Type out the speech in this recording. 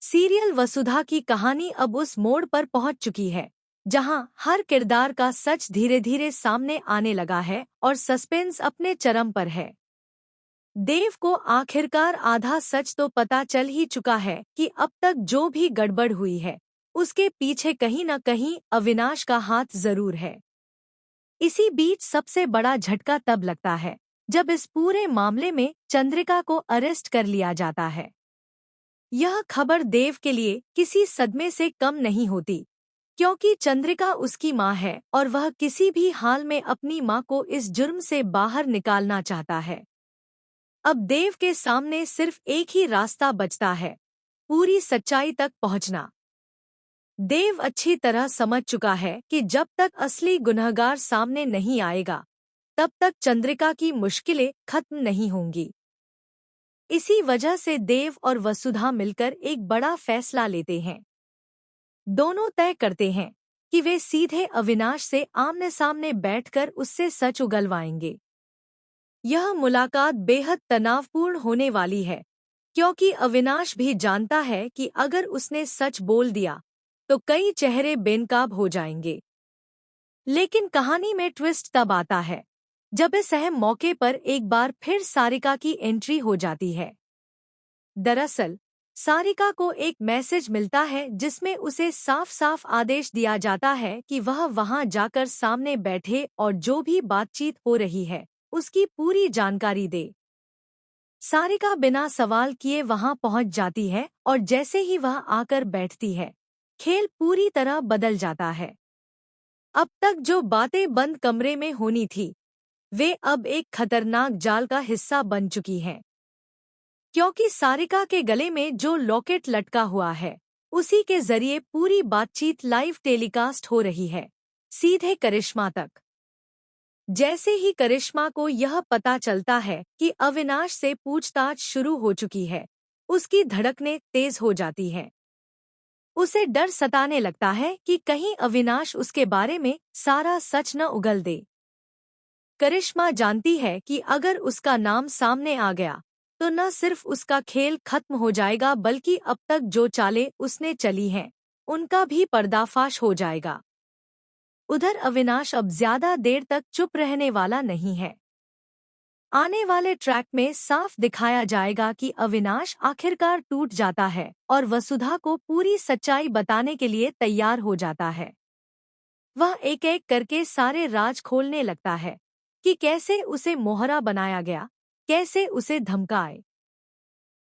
Serial वसुधा की कहानी अब उस मोड़ पर पहुंच चुकी है जहां हर किरदार का सच धीरे धीरे सामने आने लगा है और सस्पेंस अपने चरम पर है। देव को आखिरकार आधा सच तो पता चल ही चुका है कि अब तक जो भी गड़बड़ हुई है उसके पीछे कहीं न कहीं अविनाश का हाथ जरूर है। इसी बीच सबसे बड़ा झटका तब लगता है जब इस पूरे मामले में चंद्रिका को अरेस्ट कर लिया जाता है। यह खबर देव के लिए किसी सदमे से कम नहीं होती, क्योंकि चंद्रिका उसकी मां है और वह किसी भी हाल में अपनी मां को इस जुर्म से बाहर निकालना चाहता है। अब देव के सामने सिर्फ एक ही रास्ता बचता है, पूरी सच्चाई तक पहुंचना। देव अच्छी तरह समझ चुका है कि जब तक असली गुनहगार सामने नहीं आएगा, तब तक चंद्रिका की मुश्किलें खत्म नहीं होंगी। इसी वजह से देव और वसुधा मिलकर एक बड़ा फैसला लेते हैं। दोनों तय करते हैं कि वे सीधे अविनाश से आमने सामने बैठकर उससे सच उगलवाएंगे। यह मुलाकात बेहद तनावपूर्ण होने वाली है, क्योंकि अविनाश भी जानता है कि अगर उसने सच बोल दिया तो कई चेहरे बेनकाब हो जाएंगे। लेकिन कहानी में ट्विस्ट तब आता है जब इस अहम मौके पर एक बार फिर सारिका की एंट्री हो जाती है। दरअसल सारिका को एक मैसेज मिलता है जिसमें उसे साफ साफ आदेश दिया जाता है कि वह वहां जाकर सामने बैठे और जो भी बातचीत हो रही है उसकी पूरी जानकारी दे। सारिका बिना सवाल किए वहां पहुंच जाती है और जैसे ही वह आकर बैठती है, खेल पूरी तरह बदल जाता है। अब तक जो बातें बंद कमरे में होनी थी, वे अब एक खतरनाक जाल का हिस्सा बन चुकी हैं। क्योंकि सारिका के गले में जो लॉकेट लटका हुआ है, उसी के जरिए पूरी बातचीत लाइव टेलीकास्ट हो रही है, सीधे करिश्मा तक। जैसे ही करिश्मा को यह पता चलता है कि अविनाश से पूछताछ शुरू हो चुकी है, उसकी धड़कनें तेज हो जाती हैं। उसे डर सताने लगता है कि कहीं अविनाश उसके बारे में सारा सच न उगल दे। करिश्मा जानती है कि अगर उसका नाम सामने आ गया तो न सिर्फ उसका खेल खत्म हो जाएगा, बल्कि अब तक जो चालें उसने चली हैं उनका भी पर्दाफाश हो जाएगा। उधर अविनाश अब ज्यादा देर तक चुप रहने वाला नहीं है। आने वाले ट्रैक में साफ दिखाया जाएगा कि अविनाश आखिरकार टूट जाता है और वसुधा को पूरी सच्चाई बताने के लिए तैयार हो जाता है। वह एक एक करके सारे राज खोलने लगता है कि कैसे उसे मोहरा बनाया गया, कैसे उसे धमकाए,